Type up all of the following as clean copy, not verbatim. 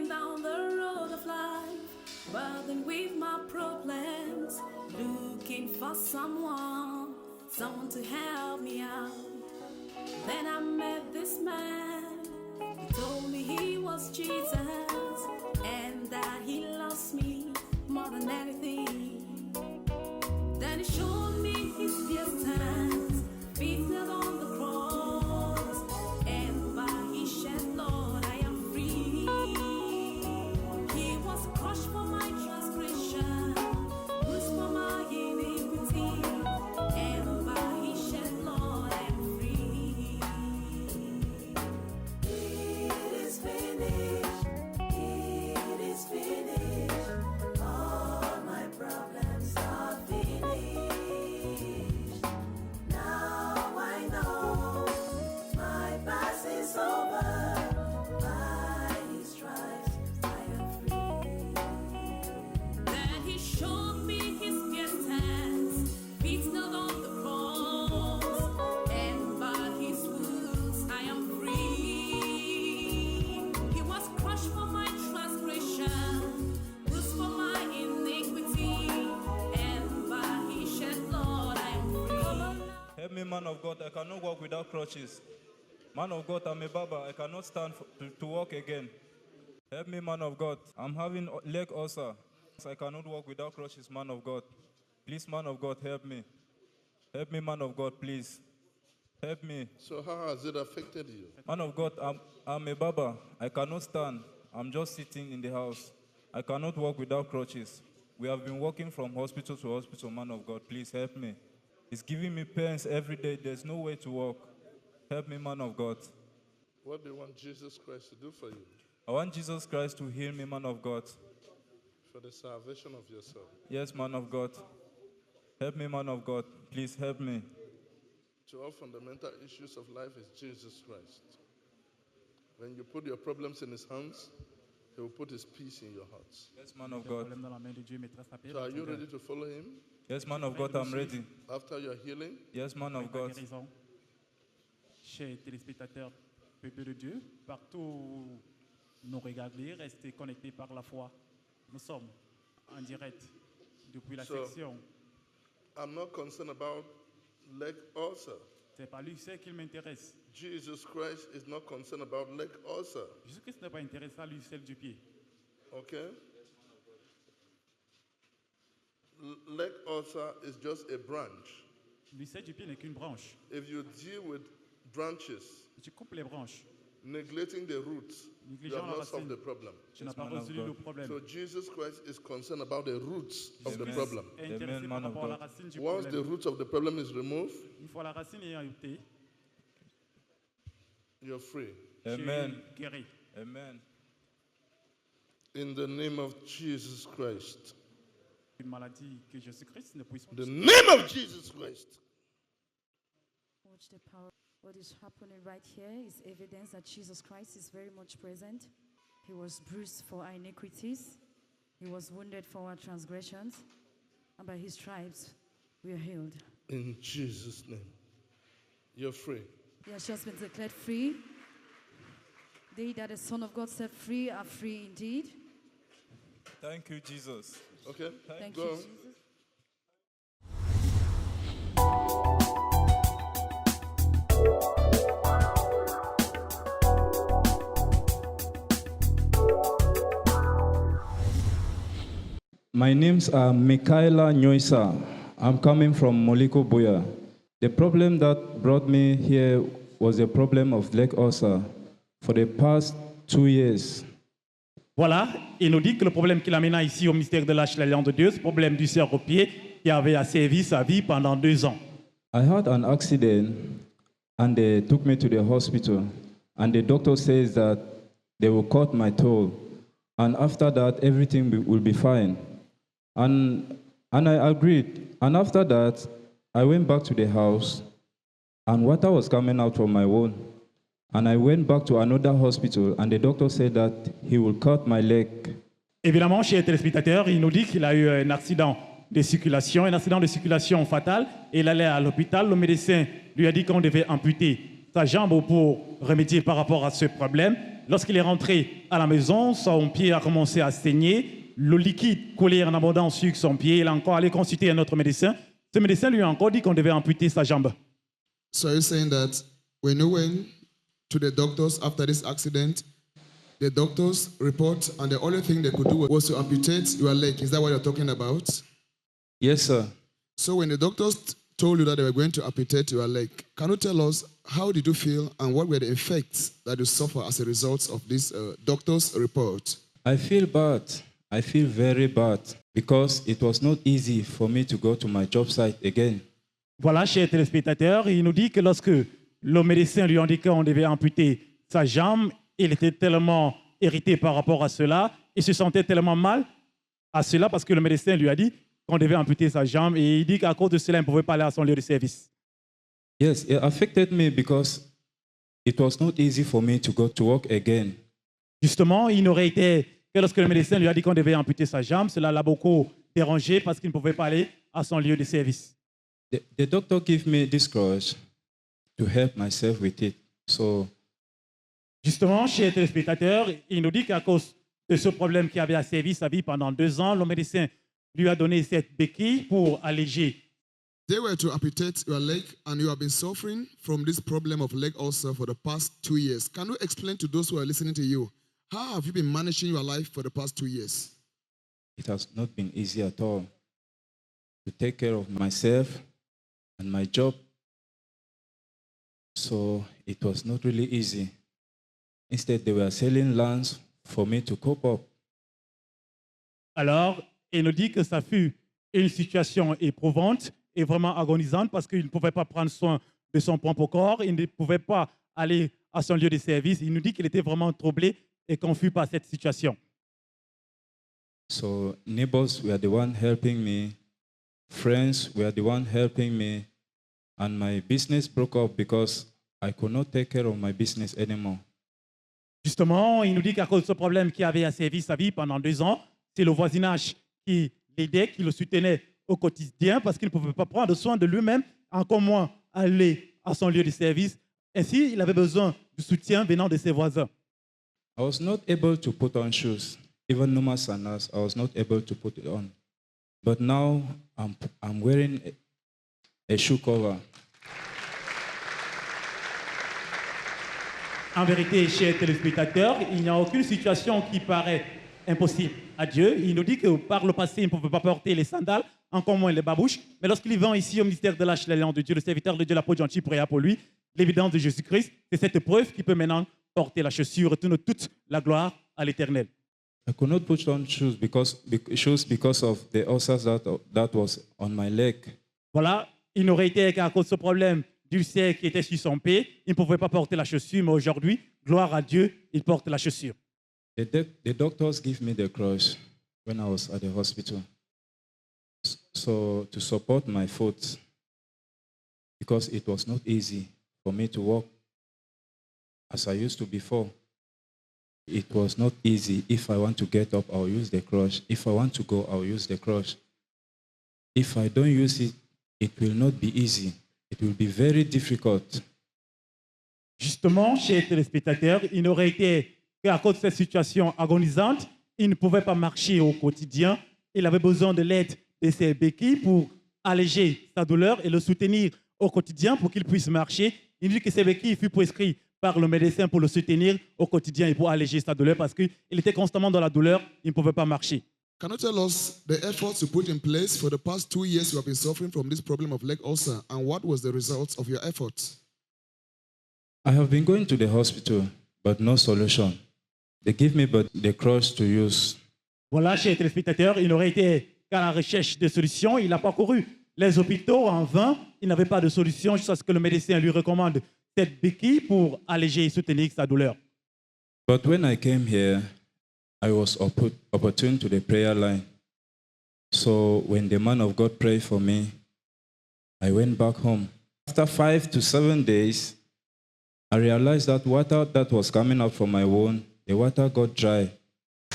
walking down the road of life, burdened with my problems, looking for someone to help me out. Then I met this man. He told me he was Jesus and that he loves me more than anything. Then he showed me his pierced hands, beaten on the cross, and by his shed blood I am free. He was crushed for my transgression, bruised for my iniquity, and by his shed blood I am free. It is finished. It is finished. All my problems are finished. Now I know my past is over. By his stripes I am free. Then he showed me his pierced hands, beaten on the cross, and by his wounds I am free. He was crushed for my transgression, bruised for my iniquity, and by his shed blood I am free. Help me, man of God. I cannot walk without crutches. Man of God, I'm a barber. I cannot stand to walk again. Help me, man of God. I'm having leg ulcer. I cannot walk without crutches, man of God. Please, man of God, help me. Help me, man of God, please. Help me. So how has it affected you? Man of God, I'm a barber. I cannot stand. I'm just sitting in the house. I cannot walk without crutches. We have been walking from hospital to hospital, man of God. Please help me. It's giving me pains every day. There's no way to walk. Help me, man of God. What do you want Jesus Christ to do for you? I want Jesus Christ to heal me, man of God. For the salvation of your soul. Yes, man of God. Help me, man of God. Please help me. To all fundamental issues of life is Jesus Christ. When you put your problems in his hands, he will put his peace in your hearts. Yes, man of Le God. problème dans la main de Dieu mettra sa paix So dans are ton you cœur. ready to follow him? Yes, man of God, I'm ready. After your healing, Yes, man Avec of ta God. guérison. Chers téléspectateurs, peuple de Dieu, partout où nous regardez, restez connectés par la foi. Nous sommes en direct depuis la So- section. I'm not concerned about leg ulcer. C'est pas lui seul qui m'intéresse. Jesus Christ is not concerned about leg ulcer. Jésus-Christ n'est pas intéressé à lui seul du pied. Okay? Leg ulcer is just a branch. Lui seul du pied n'est qu'une branche. If you deal with branches, Tu coupes les branches. neglecting the roots, you Négligeant have la not solved racine. the problem. Tu n'as pas man of résolu God. le problème. So Jesus Christ is concerned about the roots of the Amen. problem. Est intéressé Amen, par man of rapport à la God. racine du Once the problème. roots of the problem is removed, Une fois la racine ayant été, you're free. Amen. tu es guéri. Amen. In the name of Jesus Christ. Une maladie que Jésus-Christ ne puisse pas. The name of Jesus Christ. Watch the power. What is happening right here is evidence that Jesus Christ is very much present. He was bruised for our iniquities. He was wounded for our transgressions. And by his stripes, we are healed. In Jesus' name. You're free. He has just been declared free. They that the Son of God set free are free indeed. Thank you, Jesus. Okay? Thank Go you, on. Jesus. My name's Michaela Nyoisa. I'm coming from Moliko Boya. The problem that brought me here was a problem of leg ulcer for the past 2 years. Voilà, il nous dit que le problème qu'il amène ici au mystère de l'Arche de l'Alliance de Dieu, c'est le problème du cerf au pied qui avait asservi sa vie pendant 2 ans. I had an accident and they took me to the hospital and the doctor says that they will cut my toe and after that everything will be fine. And I agreed. And after that, I went back to the house and water was coming out from my wound. And I went back to another hospital and the doctor said that he will cut my leg. Évidemment, chez les téléspectateurs, il nous dit qu'il a eu un accident de circulation fatal et il allait à l'hôpital. Le médecin lui a dit qu'on devait amputer sa jambe pour remédier par rapport à ce problème. lorsqu'il est rentré à la maison, son pied a commencé à saigner, le liquide coulait en abondance sur son pied, il est encore allé consulter un autre médecin. Ce médecin lui a encore dit qu'on devait amputer sa jambe. So you're saying that when you went to the doctors after this accident, the doctors report and the only thing they could do was to amputate your leg. Is that what you're talking about? Yes, sir. So when the doctors told you that they were going to amputate your leg, can you tell us how did you feel and what were the effects that you suffer as a result of this doctor's report? I feel bad. I feel very bad because it was not easy for me to go to my job site again. Voilà, chers téléspectateurs, il nous dit que lorsque le médecin lui indiquait qu'on devait amputer sa jambe, il était tellement irrité par rapport à cela, il se sentait tellement mal à cela parce que le médecin lui a dit qu'on devait amputer sa jambe et il dit qu'à cause de cela, il ne pouvait pas aller à son lieu de service. Yes, it affected me because it was not easy for me to go to work again. Justement, il n'aurait été que lorsque le médecin lui a dit qu'on devait amputer sa jambe, cela l'a beaucoup dérangé parce qu'il ne pouvait pas aller à son lieu de service. The doctor gave me this crutch to help myself with it. So Justement, chers téléspectateurs, il nous dit qu'à cause de ce problème qui avait asservi sa vie pendant 2 ans, le médecin lui a donné cette béquille pour alléger. They were to amputate your leg and you have been suffering from this problem of leg ulcer for the past 2 years. Can you explain to those who are listening to you, how have you been managing your life for the past 2 years? it has not been easy at all to take care of myself and my job. So it was not really easy. Instead, they were selling lands for me to cope up. Alors, il nous dit que ça fut une situation éprouvante et vraiment agonisante parce qu'il ne pouvait pas prendre soin de son propre corps, il ne pouvait pas aller à son lieu de service. Il nous dit qu'il était vraiment troublé et confus par cette situation. So neighbors were the one helping me, friends were the one helping me, and my business broke up because I could not take care of my business anymore. Justement, il nous dit qu'à cause de ce problème qui avait asservi sa vie pendant 2 ans, c'est le voisinage qui l'aidait, qui le soutenait au quotidien parce qu'il ne pouvait pas prendre soin de lui-même, encore moins aller à son lieu de service. Ainsi, il avait besoin du soutien venant de ses voisins. I was not able to put on shoes, even normal sandals. I was not able to put it on. But now I'm wearing a shoe cover. En vérité, chers téléspectateurs, il n'y a aucune situation qui paraît impossible à Dieu. Il nous dit que par le passé, il ne pouvait pas porter les sandales, encore moins les babouches. Mais lorsqu'il vient ici au ministère de l'Arche de l'Alliance de Dieu, le serviteur de Dieu, l'apôtre Gentil, pria pour lui, l'évidence de Jésus-Christ, c'est cette preuve qui peut maintenant porter la chaussure, retourner toute la gloire à l'Éternel. I could not put on shoes because of the ulcers that was on my leg. Voilà, il n'aurait été qu'à cause de ce problème d'ulcère qui était sur son pied, il ne pouvait pas porter la chaussure, mais aujourd'hui, gloire à Dieu, il porte la chaussure. The doctors gave me the crutch when I was at the hospital. So to support my foot, because it was not easy for me to walk as I used to before. It was not easy. If I want to get up, I'll use the crutch. If I want to go, I'll use the crutch. If I don't use it, it will not be easy. It will be very difficult. Justement, chers téléspectateurs, il n'aurait été qu'à cause de cette situation agonisante, il ne pouvait pas marcher au quotidien. Il avait besoin de l'aide de ses béquilles pour alléger sa douleur et le soutenir au quotidien pour qu'il puisse marcher. Il dit que ces béquilles furent prescrites par le médecin pour le soutenir au quotidien et pour alléger sa douleur parce qu'il était constamment dans la douleur, il ne pouvait pas marcher. Can you tell us the efforts you put in place for the past 2 years you have been suffering from this problem of leg ulcer and what was the results of your efforts? I have been going to the hospital, but no solution. They give me but the crutch to use. Voilà, chers téléspectateurs, il n'aurait été qu'à la recherche de solutions. Il a parcouru les hôpitaux en vain. Il n'avait pas de solution jusqu'à ce que le médecin lui recommande cette béquille pour alléger et soutenir sa douleur. But when I came here, I was opportune to the prayer line. So when the man of God prayed for me, I went back home. After 5 to 7 days, I realized that water that was coming out from my wound, the water got dry.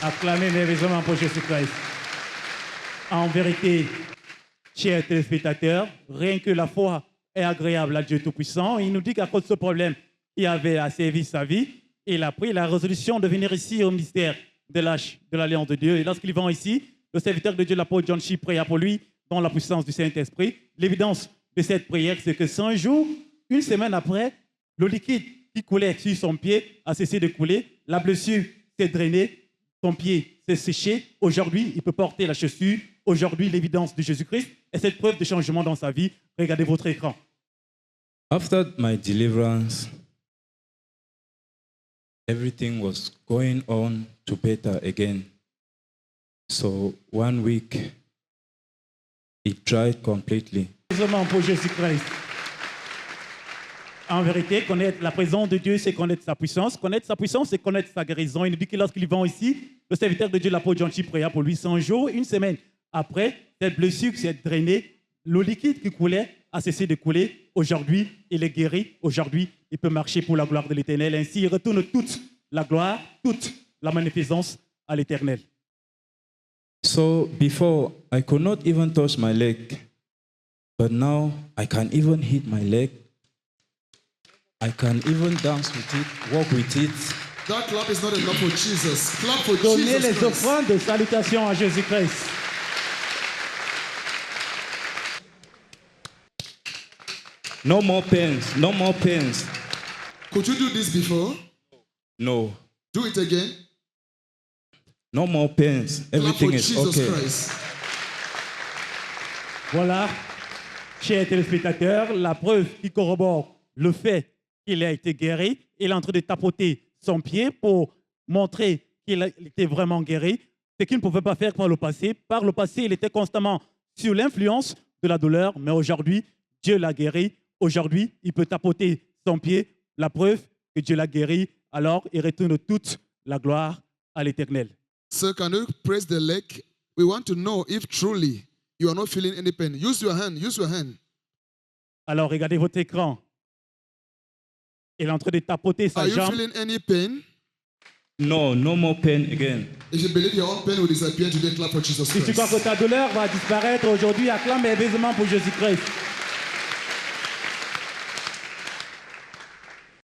Acclamez merveilleusement pour Jésus-Christ. En vérité, chers téléspectateurs, rien que la foi est agréable à Dieu Tout-Puissant. Il nous dit qu'à cause de ce problème qui avait asservi sa vie, il a pris la résolution de venir ici au ministère de l'Alliance de Dieu. Et lorsqu'ils vont ici, le serviteur de Dieu, l'apôtre John Chi, pria pour lui dans la puissance du Saint-Esprit. L'évidence de cette prière, c'est que 100 jours, une semaine après, le liquide qui coulait sur son pied a cessé de couler, la blessure s'est drainée, son pied s'est séché. Aujourd'hui, il peut porter la chaussure. Aujourd'hui, l'évidence de Jésus-Christ est cette preuve de changement dans sa vie. Regardez votre écran. After my deliverance, everything was going on to better again. So 1 week, it dried completely. Seulement pour Jésus-Christ. En vérité, connaître la présence de Dieu, c'est connaître sa puissance. Connaître sa puissance, c'est connaître sa guérison. Il nous dit que lorsqu'ils vont ici, le serviteur de Dieu, l'apôtre John Chi, pria pour lui 100 jours. Une semaine après, cette blessure s'est drainée. Le liquide qui coulait a cessé de couler. Aujourd'hui, il est guéri. Aujourd'hui, il peut marcher pour la gloire de l'Éternel. Ainsi, il retourne toute la gloire, toute la magnificence à l'Éternel. So before, I could not even touch my leg. But now, I can even hit my leg. I can even dance with it, walk with it. That clap is not enough for Jesus. Clap for Donnez Jesus les Christ. offrandes de salutation à Jésus-Christ. No more pains, no more pains. Could you do this before? No, Do it again. no more pains. Clap for Everything is Jesus okay. Christ. Voilà, chers téléspectateurs, la preuve qui corrobore le fait qu'il a été guéri. Il est en train de tapoter son pied pour montrer qu'il était vraiment guéri, ce qu'il ne pouvait pas faire par le passé. Par le passé, il était constamment sur l'influence de la douleur, mais aujourd'hui, Dieu l'a guéri. Aujourd'hui, il peut tapoter son pied, la preuve que Dieu l'a guéri. Alors, il retourne toute la gloire à l'Éternel. Sir, can you press the leg? We want to know if truly you are not feeling any pain. Use your hand. Use your hand. Alors, regardez votre écran. Il est en train de tapoter sa Are you jambe. feeling any pain? No, no more pain again. If you believe your own pain will disappear today, clap for Jesus Si tu crois que Christ. ta douleur va disparaître aujourd'hui, acclame aisément pour Jésus-Christ.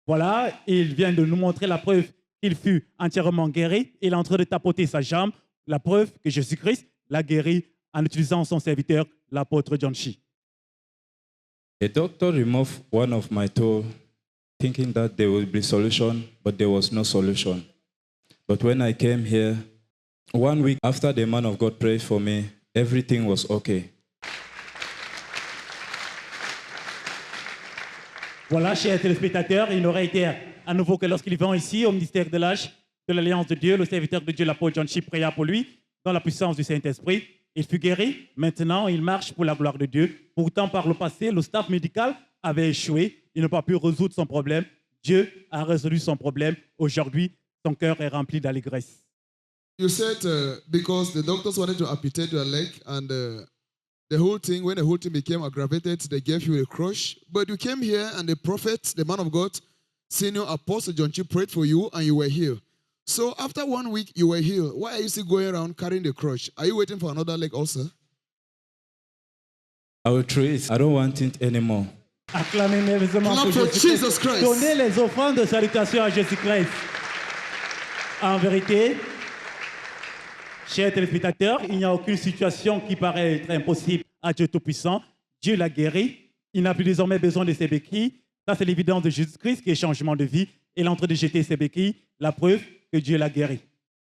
Voilà, il vient de nous montrer la preuve qu'il fut entièrement guéri. Il est en train de tapoter sa jambe, la preuve que Jésus-Christ l'a guéri en utilisant son serviteur, l'apôtre John Chi. A doctor removed one of my toe, thinking that there would be solution, but there was no solution. But when I came here, 1 week after the man of God prayed for me, everything was okay. Voilà, chers téléspectateurs, il n'aurait été à nouveau que lorsqu'ils vont ici au ministère de l'âge de l'Alliance de Dieu, le serviteur de Dieu, l'apôtre John Chi, pria pour lui dans la puissance du Saint-Esprit. Il fut guéri. Maintenant, il marche pour la gloire de Dieu. Pourtant, par le passé, le staff médical avait échoué. Il n'a pas pu résoudre son problème. Dieu a résolu son problème. Aujourd'hui, son cœur est rempli d'allégresse. You said because the doctors wanted to amputate your leg and the whole thing, when the whole thing became aggravated, they gave you a crush. But you came here and the prophet, the man of God, senior apostle John Chi prayed for you and you were healed. So after 1 week, you were healed. Why are you still going around carrying the crush? Are you waiting for another leg also? I will try it. I don't want it anymore. Acclamez merveilleusement Clap pour for Jésus-Christ. Jesus Christ. Donnez les offrandes de salutation à Jésus-Christ. En vérité, chers téléspectateurs, il n'y a aucune situation qui paraît être impossible à Dieu Tout-Puissant. Dieu l'a guéri. Il n'a plus désormais besoin de ses béquilles. Ça, c'est l'évidence de Jésus-Christ qui est changement de vie. Il est en train de jeter ses béquilles. La preuve que Dieu l'a guéri.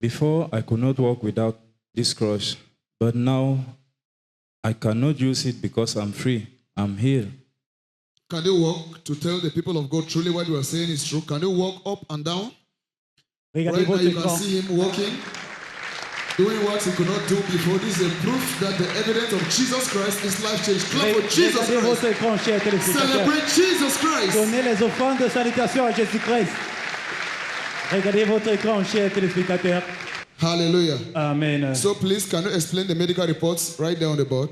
Before, I could not walk without this crutch, but now I cannot use it because I'm free. I'm healed. Can you walk to tell the people of God truly what you are saying is true? Can you walk up and down? Regardez Right now votre you can écran. see him walking, doing what he could not do before. This is a proof that the evidence of Jesus Christ is life change. Clap for Jesus Regardez Christ. votre écran, chers téléspectateurs. Celebrate Jesus Christ. Donnez les offrandes de salutation à Jésus-Christ. Regardez votre écran, chers téléspectateurs. Hallelujah. Amen. So please, can you explain the medical reports right there on the board?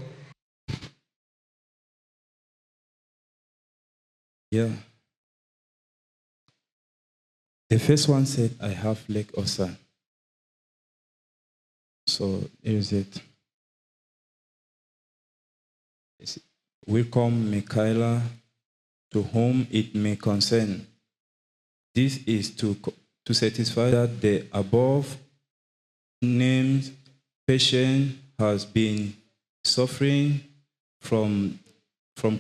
Yeah. The first one said, I have leg ulcer. So here is it. Welcome, Michaela, to whom it may concern. This is to to satisfy that the above named patient has been suffering from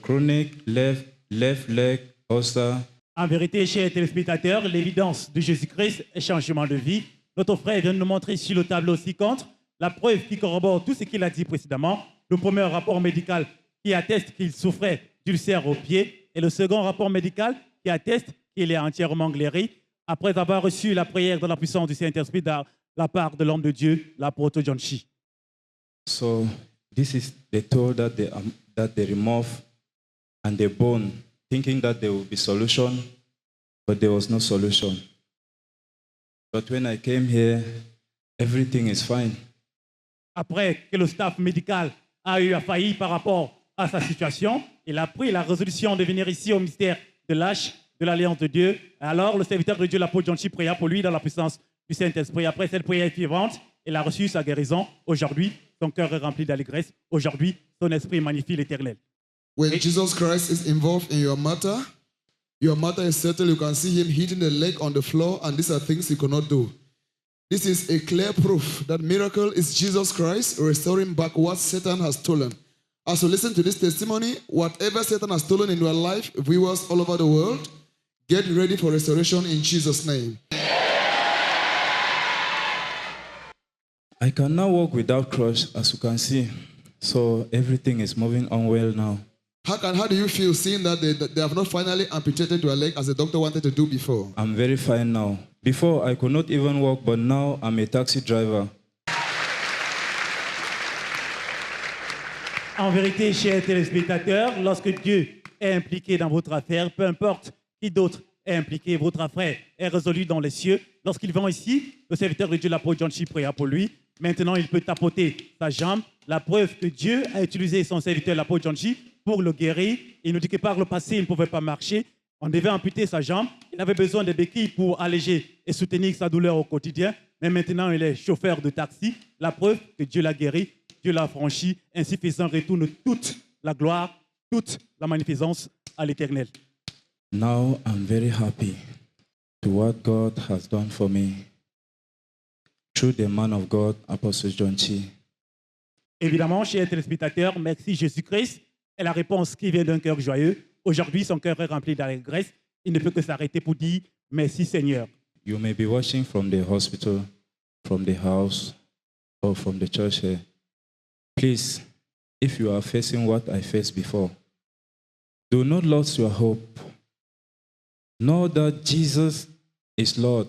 chronic left leg ulcer. En vérité, chers téléspectateurs, l'évidence de Jésus-Christ est changement de vie. Notre frère vient de nous montrer sur le tableau ci-contre la preuve qui corrobore tout ce qu'il a dit précédemment. Le premier rapport médical qui atteste qu'il souffrait d'ulcère au pied et le second rapport médical qui atteste qu'il est entièrement guéri après avoir reçu la prière dans la puissance du Saint-Esprit de la part de l'homme de Dieu, l'apôtre John Chi. So this is the toe that they remove and the bone, thinking that there will be solution, but there was no solution. But when I came here, everything is fine. Après que le staff médical a eu à faillir par rapport à sa situation, il a pris la résolution de venir ici au mystère de l'Arche de l'Alliance de Dieu. Alors, le serviteur de Dieu, l'apôtre John Chi, pria pour lui dans la puissance du Saint-Esprit. Après cette prière suivante, il a reçu sa guérison. Aujourd'hui, son cœur est rempli d'allégresse. Aujourd'hui, son esprit magnifie l'Éternel. When Jesus Christ is involved in your matter is settled. You can see him hitting the leg on the floor, and these are things he cannot do. This is a clear proof that miracle is Jesus Christ restoring back what Satan has stolen. As you listen to this testimony, whatever Satan has stolen in your life, viewers all over the world, get ready for restoration in Jesus' name. I can now walk without crutch, as you can see. So everything is moving on well now. How do you feel seeing that they have not finally amputated your leg as the doctor wanted to do before? I'm very fine now. Before, I could not even walk, but now I'm a taxi driver. En vérité, chers téléspectateurs, lorsque Dieu est impliqué dans votre affaire, peu importe qui d'autre est impliqué, votre affaire est résolue dans les cieux. Lorsqu'il vient ici, le serviteur de Dieu, l'apôtre John Chi, pria pour lui. Maintenant, il peut tapoter sa jambe. La preuve que Dieu a utilisé son serviteur, l'apôtre John Chi, pour le guérir. Il nous dit que par le passé, il ne pouvait pas marcher. On devait amputer sa jambe. Il avait besoin de béquilles pour alléger et soutenir sa douleur au quotidien. Mais maintenant, il est chauffeur de taxi. La preuve que Dieu l'a guéri, Dieu l'a franchi. Ainsi faisant, retourne toute la gloire, toute la magnificence à l'Éternel. Now I'm very happy to what God has done for me through the man of God, Apostle John Chi. Évidemment, chers téléspectateurs, merci Jésus-Christ est la réponse qui vient d'un cœur joyeux. Aujourd'hui, son cœur est rempli d'allégresse. Il ne peut que s'arrêter pour dire merci Seigneur. You may be watching from the hospital, from the house, or from the church here. Please, if you are facing what I faced before, do not lose your hope. Know that Jesus is Lord.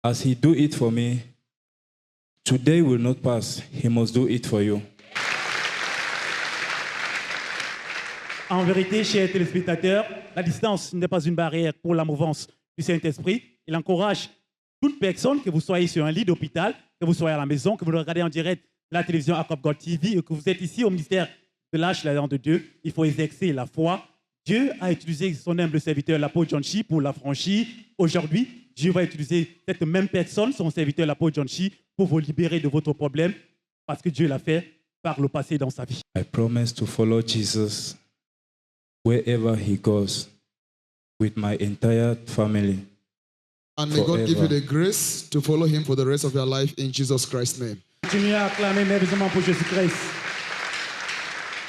As He do it for me, today will not pass. He must do it for you. En vérité, chers téléspectateurs, la distance n'est pas une barrière pour la mouvance du Saint-Esprit. Il encourage toute personne, que vous soyez sur un lit d'hôpital, que vous soyez à la maison, que vous regardez en direct la télévision Jacob God TV, ou que vous êtes ici au ministère de l'Arche, l'Alliance de Dieu. Il faut exercer la foi. Dieu a utilisé son humble serviteur, l'apôtre John Chi, pour l'affranchir. Aujourd'hui, Dieu va utiliser cette même personne, son serviteur, l'apôtre John Chi, pour vous libérer de votre problème, parce que Dieu l'a fait par le passé dans sa vie. I promise to follow Jesus wherever He goes with my entire family. And may God give you the grace to follow him for the rest of your life in Jesus Christ's name. Continuez à acclamer merveilleusement pour Jésus-Christ.